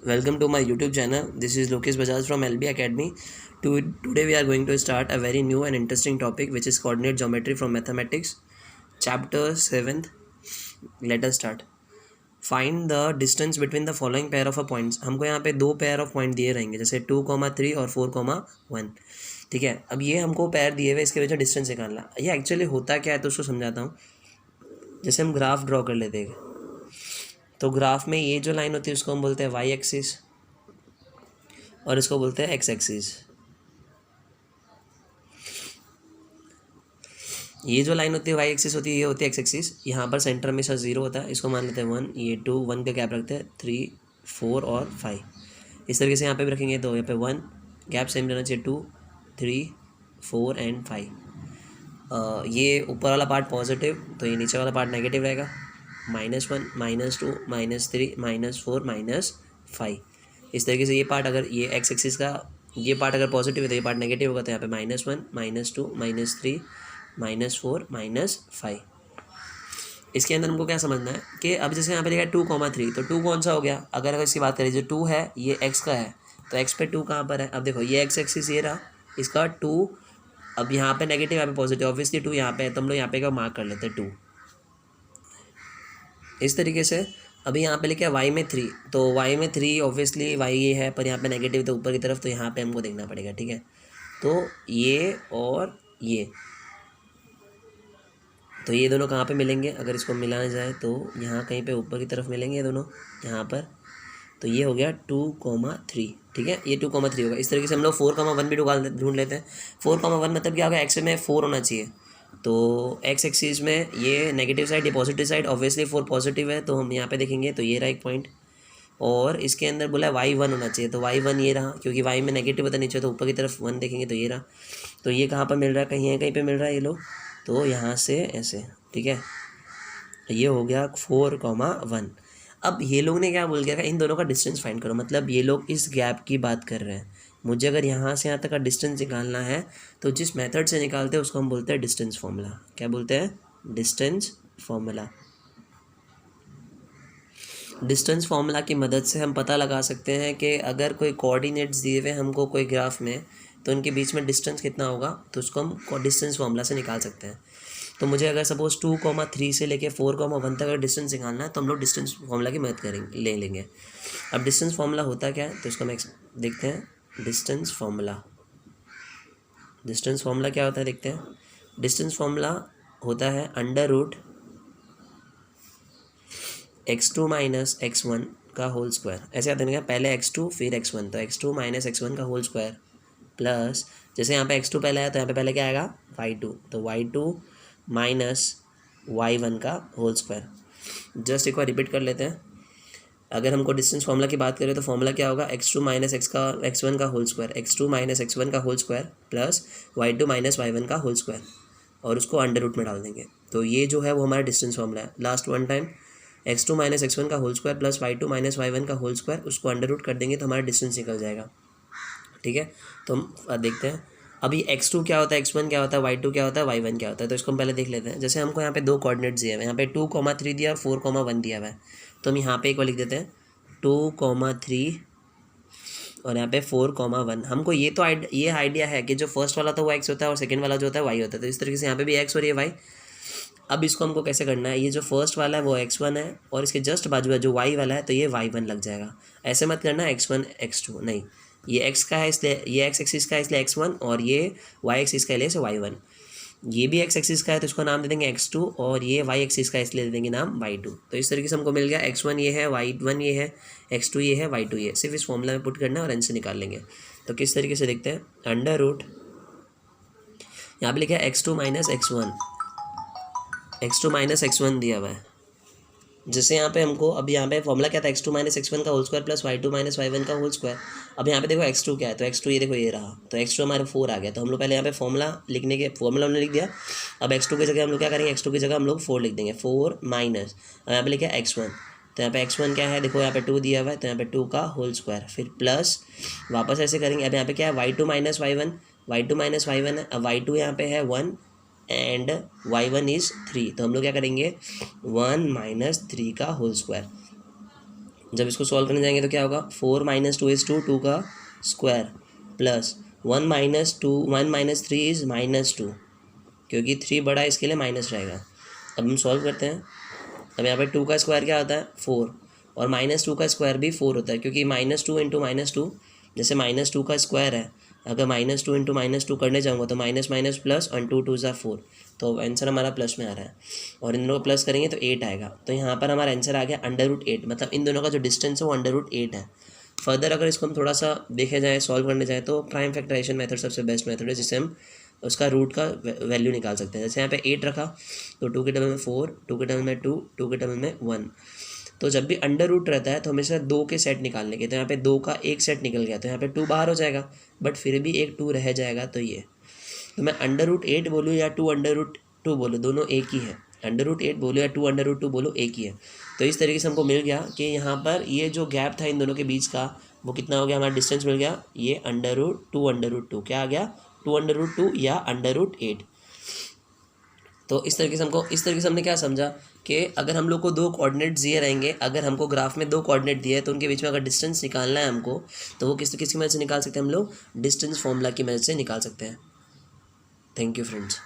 Welcome to my YouTube channel. This is Lokesh Bajaj from LB Academy. Today we are going to start a very new and interesting topic which is coordinate geometry from mathematics. Chapter 7th. Let us start. Find the distance between the following pair of points. हमको यहाँ पे दो pair of point दिए रहेंगे जैसे 2,3 और 4,1. ठीक है, अब ये हमको पेयर दिए हुए इसके वजह डिस्टेंस निकालना. ये एक्चुअली होता क्या है तो उसको समझाता हूँ. जैसे हम ग्राफ ड्रॉ कर लेते हैं तो ग्राफ में ये जो लाइन होती है उसको हम बोलते हैं वाई एक्सिस और इसको बोलते हैं एक्स एक्सिस. ये जो लाइन होती है वाई एक्सिस होती है, ये होती है एक्स एक्सिस. यहाँ पर सेंटर में 0 होता है, इसको मान लेते हैं 1. ये 2, 1 का गैप रखते हैं 3, 4 और 5. इस तरीके से यहाँ पे भी रखेंगे तो यहाँ पे 1 गैप सेम रहना चाहिए 2, 3, 4 एंड 5. ये ऊपर वाला पार्ट पॉजिटिव तो ये नीचे वाला पार्ट नेगेटिव रहेगा. -1, -2, -3, -4, -5. इस तरीके से ये पार्ट अगर ये एक्स एक्सिस का ये पार्ट अगर पॉजिटिव है तो ये पार्ट नेगेटिव होगा तो यहाँ पे -1, -2, -3, -4, -5. इसके अंदर हमको क्या समझना है कि अब जैसे यहाँ पे लिखा है 2,3 तो 2 कौन सा हो गया. अगर इसकी बात करें जो 2 है ये x का है तो x पे 2 कहाँ पर है. अब देखो ये एक्स एक्सिस ये रहा, इसका 2. अब यहाँ पे नेगेटिव यहाँ पे पॉजिटिव, ऑब्वियसली 2 यहाँ पे है तो हम लोग यहाँ पे का मार्क कर लेते हैं 2. इस तरीके से अभी यहाँ पे लिखा है y में 3 तो y में 3 ऑब्वियसली y ये है पर यहाँ पे नेगेटिव तो ऊपर की तरफ तो यहाँ पे हमको देखना पड़ेगा. ठीक है, तो ये और ये तो ये दोनों कहाँ पे मिलेंगे. अगर इसको मिलाना जाए तो यहाँ कहीं पे ऊपर की तरफ मिलेंगे ये दोनों यहाँ पर. तो ये हो गया 2,3. ठीक है, ये 2,3 होगा. इस तरीके से हम लोग 4,1 भी ढूंढ लेते हैं. 4,1 मतलब क्या होगा, एक्स में 4 होना चाहिए तो एक्स एक्सिस में ये नेगेटिव साइड ये पॉजिटिव साइड, ऑब्वियसली 4 पॉजिटिव है तो हम यहाँ पे देखेंगे तो ये रहा एक पॉइंट. और इसके अंदर बोला y1 होना चाहिए तो y1 ये रहा, क्योंकि y में नेगेटिव होता नीचे तो ऊपर की तरफ 1 देखेंगे तो ये रहा. तो ये कहाँ पर मिल रहा है, कहीं पे मिल रहा है ये लोग तो यहाँ से ऐसे. ठीक है, ये हो गया 4,1. अब ये लोग ने क्या बोल दिया, इन दोनों का डिस्टेंस फाइंड करो. मतलब ये लोग इस गैप की बात कर रहे हैं. मुझे अगर यहाँ से यहाँ तक का डिस्टेंस निकालना है तो जिस मेथड से निकालते हैं उसको हम बोलते हैं डिस्टेंस फॉर्मूला. क्या बोलते हैं, डिस्टेंस फॉर्मूला. डिस्टेंस फॉर्मूला की मदद से हम पता लगा सकते हैं कि अगर कोई कोऑर्डिनेट्स दिए हुए हमको कोई ग्राफ में तो उनके बीच में डिस्टेंस कितना होगा तो उसको हम डिस्टेंस फॉर्मूला से निकाल सकते हैं. तो मुझे अगर सपोज 2,3 से लेके 4,1 तक अगर डिस्टेंस निकालना है तो हम लोग डिस्टेंस फॉर्मूला की मदद ले लेंगे. अब डिस्टेंस फॉर्मूला होता क्या है तो इसको हम देखते हैं. डिस्टेंस फॉर्मूला क्या होता है देखते हैं. डिस्टेंस फॉर्मूला होता है √ x2 - x1 का होल स्क्वायर. ऐसे याद रखना, पहले x2 फिर x1 तो x2 - x1 का होल स्क्वायर प्लस जैसे यहाँ पे x2 पहले आया तो यहाँ पे पहले क्या आएगा y2 तो y2 - y1 का होल स्क्वायर. जस्ट एक बार रिपीट कर लेते हैं. अगर हमको डिस्टेंस फॉर्मूला की बात करें तो फॉर्मूला क्या होगा, x2 - x1 का होल स्क्वायर, x2 - x1 का whole square plus y2 - y1 का होल स्क्वायर और उसको अंडर रूट में डाल देंगे. तो ये जो है वो हमारा डिस्टेंस फॉर्मूला है. Last one time x2 - x1 का whole square plus y2 - y1 का होल स्क्वायर, उसको अंडर रूट कर देंगे तो हमारा डिस्टेंस निकल जाएगा. ठीक है, तो हम देखते हैं अभी x2 क्या होता है, x1 क्या होता है, y2 क्या होता है, y1 क्या होता है. तो इसको हम पहले देख लेते हैं. जैसे हमको यहाँ पे दो कोऑर्डिनेट्स दिए हुए हैं, यहाँ पे 2,3 दिया और 4,1 दिया हुआ है तो हम यहाँ पे एक बार लिख देते हैं 2,3 और यहाँ पे 4,1. हमको ये तो ये आइडिया है कि जो फर्स्ट वाला तो वो x होता है और सेकंड वाला जो होता है y होता है. तो इस तरीके से यहाँ पे भी x और ये y. अब इसको हमको कैसे करना है, ये जो फर्स्ट वाला है वो x1 है और इसके जस्ट बाजू है जो y वाला है तो ये y1 लग जाएगा. ऐसे मत करना x1 x2 नहीं, ये x का है इसलिए ये x एक्सिस का है इसलिए x1 और ये y एक्सिस का है इसलिए y1. ये भी x एक्सिस का है तो इसको नाम दे देंगे x2 और ये y एक्सिस का है इसलिए दे देंगे नाम y2. तो इस तरीके से हमको मिल गया x1 ये है, y1 ये है, x2 ये है, y2 ये. सिर्फ इस फॉर्मूला में पुट करना है और आंसर निकाल लेंगे. तो किस तरीके से देखते हैं, अंडर रूट यहाँ पे लिखा है x2 - x1 दिया हुआ है. जैसे यहाँ पे हमको अब यहाँ पे फॉर्मूला क्या था, x2 - x1 का whole square plus y2 - y1 का होल स्क्वायर. अब यहाँ पे देखो x2 क्या है तो x2 ये देखो ये रहा तो x2 हमारे 4 आ गया. तो हम लोग पहले यहाँ पे फॉर्मूला हमने लिख दिया. अब x2 की जगह हम लोग क्या करेंगे, x2 की जगह हम लोग 4 लिख देंगे. 4 माइनस यहाँ पे लिखा x1 तो यहाँ पे x1 क्या है देखो यहाँ पे 2 दिया हुआ है तो यहाँ पे 2 का होल स्क्वायर फिर प्लस वापस ऐसे करेंगे. अब यहाँ पे क्या है y2 - y1 है. अब y2 यहाँ पे है 1 एंड y1 इज़ 3 तो हम लोग क्या करेंगे 1 - 3 का होल स्क्वायर. जब इसको सॉल्व करने जाएंगे तो क्या होगा, 4 माइनस 2 इज़ 2, 2 का square plus 1 minus 2, 1 minus 3 is -2, क्योंकि 3 बड़ा इसके लिए माइनस रहेगा। अब हम सॉल्व करते हैं। अब यहाँ पे 2 का स्क्वायर क्या होता है, 4, और -2 का स्क्वायर भी 4 होता है, क्योंकि -2 इंटू -2, जैसे -2 का स्क्वायर है, अगर -2 इंटू -2 करने जाऊँगा तो माइनस माइनस प्लस, और 2 2 ज़ा 4, तो आंसर हमारा प्लस में आ रहा है, और इन दोनों को प्लस करेंगे तो 8 आएगा। तो यहाँ पर हमारा आंसर आ गया √8, मतलब इन दोनों का जो डिस्टेंस है वो √8 है। फर्दर अगर इसको हम थोड़ा सा देखे जाए, सॉल्व करने जाए, तो प्राइम फैक्टराइजेशन मेथड सबसे बेस्ट मेथड है, जिससे हम उसका रूट का वैल्यू निकाल सकते हैं। जैसे यहाँ पे 8 रखा, तो 2 के टेबल में 4, 2 के टेबल में 2, 2 के टेबल में 1। तो जब भी अंडर रूट रहता है तो हमेशा 2 के सेट निकालने के, तो यहाँ पे 2 का एक सेट निकल गया, तो यहाँ पे 2 बाहर हो जाएगा, बट फिर भी एक 2 रह जाएगा। तो ये, तो मैं √8 बोलूँ या 2√2 बोलूँ, दोनों एक ही है। √8 बोलो या 2√2 बोलो, एक ही है। तो इस तरीके से हमको मिल गया कि यहाँ पर ये जो गैप था इन दोनों के बीच का, वो कितना हो गया, हमारा डिस्टेंस मिल गया, ये √2 क्या आ गया, 2√2 या √8। तो इस तरीके से हमने क्या समझा कि अगर हम लोग को 2 कोऑर्डिनेट्स दिए रहेंगे, अगर हमको ग्राफ में 2 कोऑर्डिनेट दिए हैं, तो उनके बीच में अगर डिस्टेंस निकालना है हमको, तो वो किसकी मदद से निकाल सकते हैं, हम लोग डिस्टेंस फॉर्मूला की मदद से निकाल सकते हैं। Thank you friends.